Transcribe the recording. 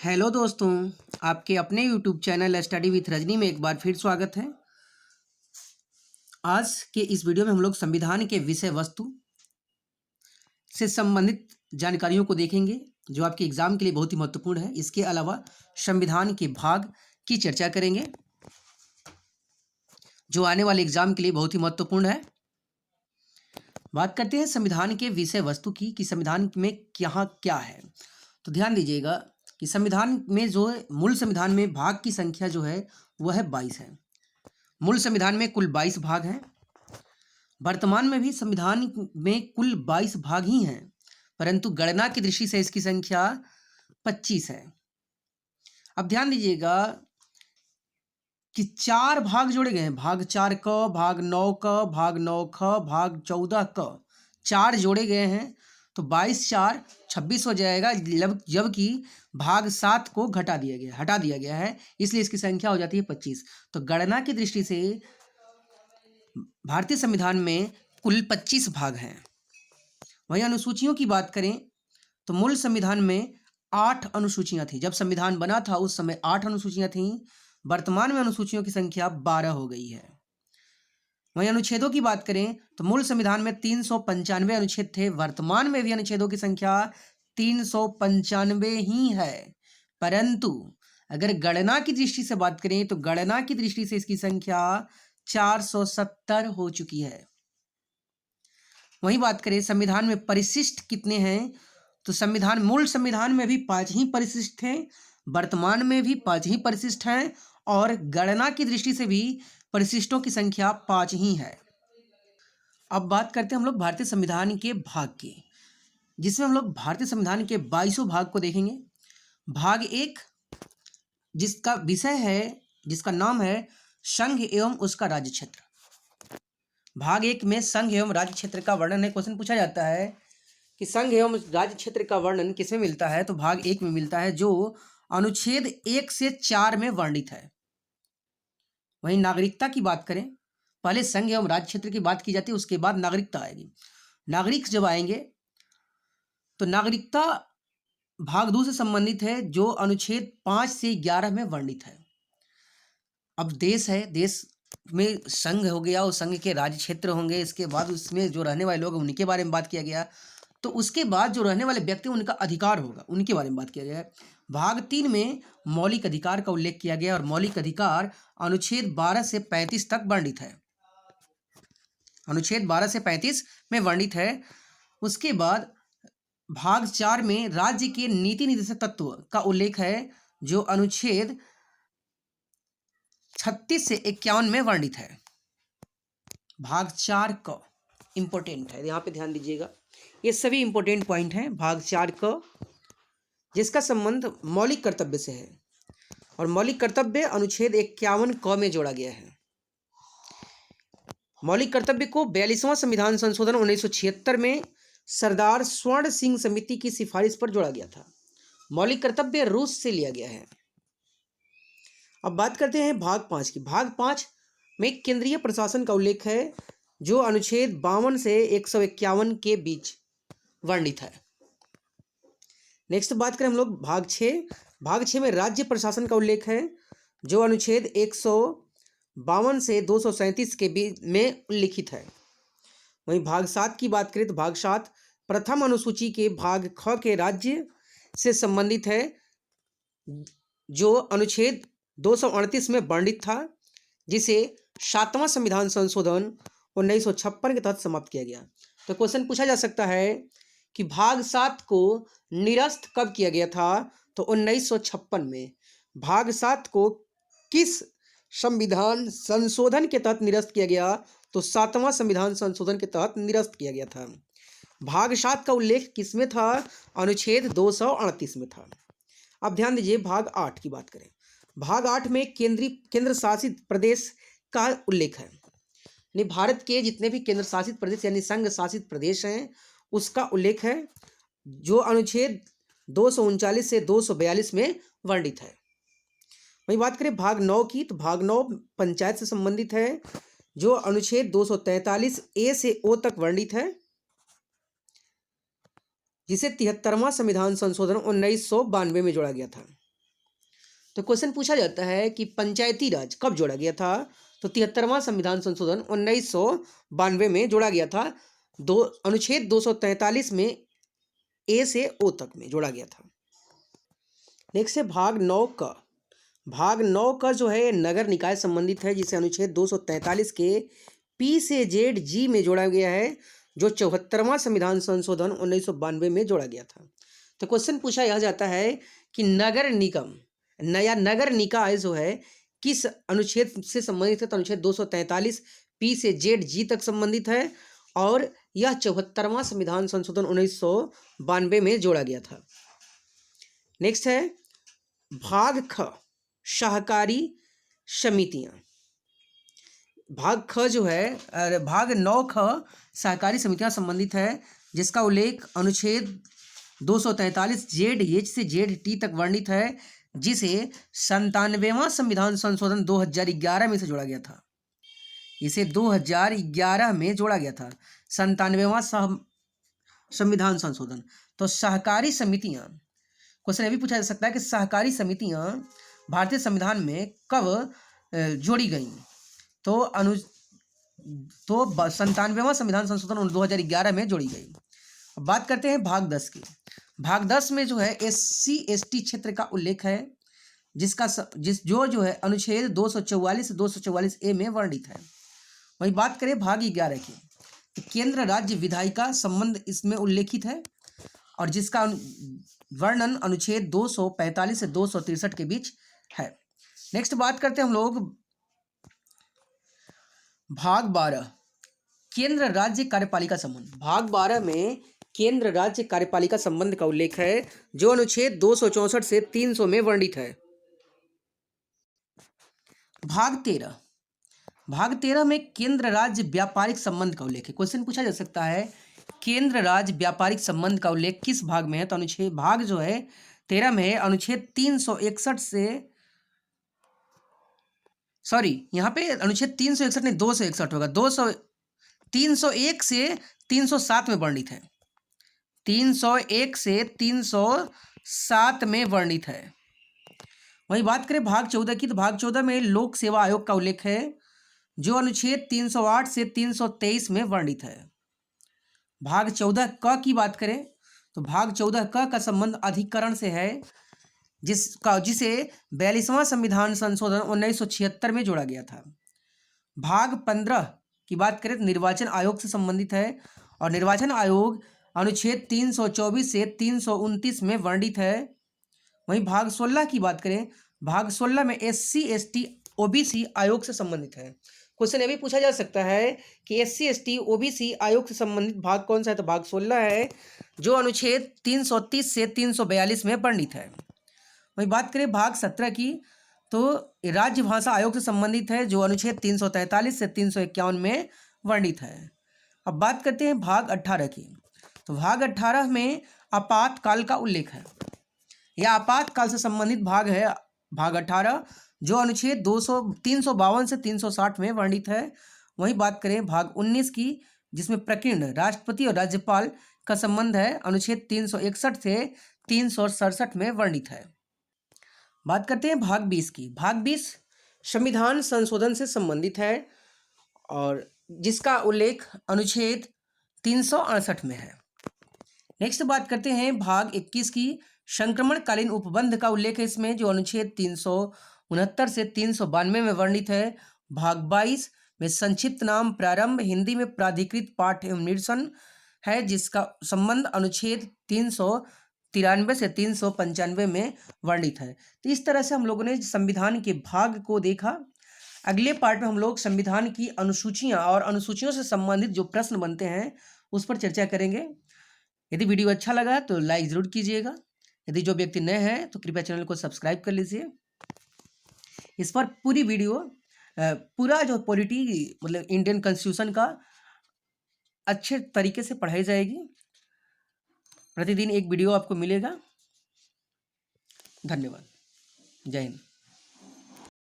Hello दोस्तों, आपके अपने YouTube channel study with Rajni में एक बार फिर स्वागत है। आज के इस वीडियो में हम लोग संविधान के विषय वस्तु से संबंधित जानकारियों को देखेंगे जो आपके एग्जाम के लिए बहुत ही महत्वपूर्ण है। इसके अलावा संविधान के भाग की चर्चा करेंगे जो आने वाले एग्जाम के लिए बहुत ही महत्वपूर्ण है। बात करते हैं संविधान के विषय वस्तु की कि संविधान में यहाँ क्या है। तो ध्यान दीजिएगा कि संविधान में जो है मूल संविधान में भाग की संख्या जो है वह है 22 है। मूल संविधान में कुल 22 भाग हैं। वर्तमान में भी संविधान में कुल 22 भाग ही हैं, परंतु गणना की दृष्टि से इसकी संख्या 25 है। अब ध्यान दीजिएगा कि 4 भाग जोड़े गए हैं, भाग 4 क, भाग 9 क, भाग 9 ख, भाग 14 क, 4 जोड़े गए हैं तो 22 4 26 हो जाएगा। जबकि भाग 7 को हटा दिया गया है, इसलिए इसकी संख्या हो जाती है 25। तो गणना की दृष्टि से भारतीय संविधान में कुल 25 भाग हैं। वहीं अनुसूचियों की बात करें तो मूल संविधान में 8 अनुसूचियां थी। जब संविधान बना था उस समय 8 अनुसूचियां थीं। वर्तमान में अनुसूचियों की संख्या 12 हो गई है। वहीं अनुच्छेदों की बात करें तो मूल संविधान में 395 अनुच्छेद थे। वर्तमान में भी अनुच्छेदों की संख्या 395 ही है, परंतु अगर गणना की दृष्टि से बात करें तो गणना की दृष्टि से इसकी संख्या 470 हो चुकी है। वहीं बात करें संविधान में परिशिष्ट कितने हैं तो मूल संविधान में भी 5 ही परिशिष्ट थे, वर्तमान में भी 5 ही परिशिष्ट हैं और गणना की दृष्टि से भी परिशिष्टों की संख्या 5 ही है। अब बात करते हैं हम लोग भारतीय संविधान के भाग की, जिसमें हम लोग भारतीय संविधान के 22 भाग को देखेंगे। भाग 1 जिसका विषय है, जिसका नाम है संघ एवं उसका राज्य क्षेत्र। भाग 1 में संघ एवं राज्य क्षेत्र का वर्णन है। क्वेश्चन पूछा जाता है कि संघ एवं राज्य क्षेत्र का वर्णन किसमें मिलता है, तो भाग 1 में मिलता है जो अनुच्छेद 1 से 4 में वर्णित है। वहीं नागरिकता की बात करें, पहले संघ एवं राज्य क्षेत्र की बात की जाती है, उसके बाद नागरिकता आएगी। नागरिक जब आएंगे तो नागरिकता भाग 2 से संबंधित है जो अनुच्छेद 5 से 11 में वर्णित है। अब देश है, देश में संघ हो गया और संघ के राज्य क्षेत्र होंगे, इसके बाद उसमें जो रहने वाले लोग उनके बारे में बात किया गया। तो उसके बाद जो रहने वाले व्यक्ति उनका अधिकार होगा, उनके बारे में बात किया गया है। भाग 3 में मौलिक अधिकार का उल्लेख किया गया और मौलिक अधिकार अनुच्छेद 12 से 35 तक वर्णित है। अनुच्छेद 12 से 35 में वर्णित है। उसके बाद भाग 4 में राज्य के नीति निर्देशक तत्व का उल्लेख है जो अनुच्छेद 36 से 51 में वर्णित है। भाग 4 का इंपॉर्टेंट है, यहाँ पे ध्यान दीजिएगा, ये सभी इंपॉर्टेंट पॉइंट हैं। भाग 4 का जिसका संबंध मौलिक कर्तव्य से है और मौलिक कर्तव्य अनुच्छेद 51 क में जोड़ा गया है। मौलिक कर्तव्य को 42वां संविधान संशोधन 1976 में सरदार स्वर्ण सिंह समिति की सिफारिश पर जोड़ा गया था। मौलिक कर्तव्य रूस से लिया गया है। अब बात करते हैं भाग 5 की। भाग 5 में केंद्रीय प्रशासन का उल्लेख है जो अनुच्छेद 52 से 151 के बीच वर्णित है। नेक्स्ट बात करें हम लोग भाग 6। भाग 6 में राज्य प्रशासन का उल्लेख है जो अनुच्छेद 152 से 237 के बीच में उल्लिखित है। वहीं भाग 7 की बात करें तो भाग 7 प्रथम अनुसूची के भाग ख के राज्य से संबंधित है जो अनुच्छेद 238 में वर्णित था, जिसे 7वां संविधान संशोधन 1956 के तहत समाप्त किया गया। तो क्वेश्चन पूछा जा सकता है कि भाग 7 को निरस्त कब किया गया था, तो 1956 में। भाग 7 को किस संविधान संशोधन के तहत निरस्त किया गया, तो 7वां संविधान संशोधन के तहत निरस्त किया गया था। भाग 7 का उल्लेख किसमें था, अनुच्छेद 238 में था। अब ध्यान दीजिए भाग 8 की बात करें। भाग 8 में केंद्र शासित प्रदेश का उल्लेख है, यानी भारत के जितने भी केंद्र शासित प्रदेश यानी संघ शासित प्रदेश हैं उसका उल्लेख है जो अनुच्छेद 239 से 242 में वर्णित है। वहीं बात करें भाग 9 की, तो भाग 9 पंचायत से संबंधित है जो अनुच्छेद 243 ए से ओ तक वर्णित है, जिसे 73वां संविधान संशोधन 1992 में जोड़ा गया था। तो क्वेश्चन पूछा जाता है कि पंचायती राज कब जोड़ा गया था? तो 73वां संविधान संशोधन 1992 में जोड़ा गया था। अनुच्छेद 243 में ए से ओ तक में जोड़ा गया था। नेक्स्ट है भाग 9 का। भाग 9 का जो है नगर निकाय संबंधित है, जिसे अनुच्छेद 243 के पी से जेड जी में जोड़ा गया है, जो 74वां संविधान संशोधन 1992 में जोड़ा गया था। तो क्वेश्चन पूछा यह जाता है कि नगर निगम नया नगर निकाय जो है किस अनुच्छेद से संबंधित है? तो अनुच्छेद 243 पी से जेड जी तक संबंधित है और यह 74वां संविधान संशोधन 1992 में जोड़ा गया था। नेक्स्ट है भाग ख सहकारी समितियां। भाग ख जो है भाग 9 ख सहकारी समितियां संबंधित है, जिसका उल्लेख अनुच्छेद 243 जेड एच से जेड टी तक वर्णित है, जिसे 97वां संविधान संशोधन 2011 में से जोड़ा गया था। इसे 2011 में जोड़ा गया था 97वां संविधान संशोधन। तो सहकारी समितियां, क्वेश्चन ये भी पूछा जा सकता है कि सहकारी समितियां भारतीय संविधान में कब जोड़ी गई? तो 97वां संविधान संशोधन 2011 में जोड़ी गई। अब बात करते हैं भाग 10 की। भाग 10 में जो है SC ST क्षेत्र का उल्लेख है, जिसका जो है अनुच्छेद 244 से 244 ए में वर्णित है। वही बात करें भाग 11 की, तो केंद्र राज्य विधायिका संबंध इसमें उल्लेखित है और जिसका वर्णन अनुच्छेद 245 से 263 के बीच है। नेक्स्ट बात करते हैं हम लोग भाग 12 केंद्र राज्य कार्यपालिका संबंध। भाग 12 में केंद्र राज्य कार्यपालिका संबंध का उल्लेख है, जो अनुच्छेद 264 से 300 में वर्णित है। भाग 13 में केंद्र राज्य व्यापारिक संबंध का उल्लेख है। क्वेश्चन पूछा जा सकता है केंद्र राज्य व्यापारिक संबंध का उल्लेख किस भाग में है? तो अनुच्छेद भाग जो है 13 में है, अनुच्छेद 361 से यहाँ पे अनुच्छेद 361 नहीं 261 होगा, 301 से 307 में वर्णित है। 301 से 307 में वर्णित है। वही बात करें भाग 14 की, तो भाग 14 में लोक सेवा आयोग का उल्लेख है, जो अनुच्छेद 308 से 323 में वर्णित है। भाग 14 क की बात करें तो भाग 14 क का संबंध अधिकरण से है, जिसे 42वां संविधान संशोधन 1976 में जोड़ा गया था। भाग 15 की बात करें तो निर्वाचन आयोग से संबंधित है और निर्वाचन आयोग अनुच्छेद 324 से 329 में वर्णित है। वहीं भाग 16 की बात करें, भाग 16 में SC ST OBC आयोग से संबंधित है। क्वेश्चन ये भी पूछा जा सकता है कि SC ST OBC आयोग से संबंधित भाग कौन सा है? तो भाग 16 है, जो अनुच्छेद 330 से 342 में वर्णित है। वहीं बात करें भाग 17 की, तो राज्य भाषा आयोग से संबंधित है, जो अनुच्छेद 343 से 351 में वर्णित है। अब बात करते हैं भाग 18 की, तो भाग 18 में आपातकाल का उल्लेख है। यह आपातकाल से संबंधित भाग है, भाग 18, जो अनुच्छेद 352 से 360 में वर्णित है। वहीं बात करें भाग 19 की, जिसमें प्रकीर्ण राष्ट्रपति और राज्यपाल का संबंध है, अनुच्छेद 361 से 367 में वर्णित है। बात करते हैं भाग 20 की। भाग 20 संविधान संशोधन से संबंधित है और जिसका उल्लेख अनुच्छेद 368 में है। नेक्स्ट बात करते हैं भाग 21 की, संक्रमणकालीन उपबंध का उल्लेख है इसमें, जो अनुच्छेद 369 से 392 में वर्णित है। भाग 22 में संक्षिप्त नाम प्रारंभ हिंदी में प्राधिकृत पाठ एवं निरसन है, जिसका संबंध अनुच्छेद 393 से 395 में वर्णित है। तो इस तरह से हम लोगों ने संविधान के भाग को देखा। अगले पार्ट में हम लोग संविधान की अनुसूचियां और अनुसूचियों से संबंधित जो प्रश्न बनते हैं उस पर चर्चा करेंगे। यदि वीडियो अच्छा लगा तो लाइक ज़रूर कीजिएगा। यदि जो व्यक्ति नए हैं तो कृपया चैनल को सब्सक्राइब कर लीजिए। इस पर पूरी वीडियो पूरा जो पॉलिटी मतलब इंडियन कॉन्स्टिट्यूशन का अच्छे तरीके से पढ़ाई जाएगी। प्रतिदिन एक वीडियो आपको मिलेगा। धन्यवाद। जय हिंद।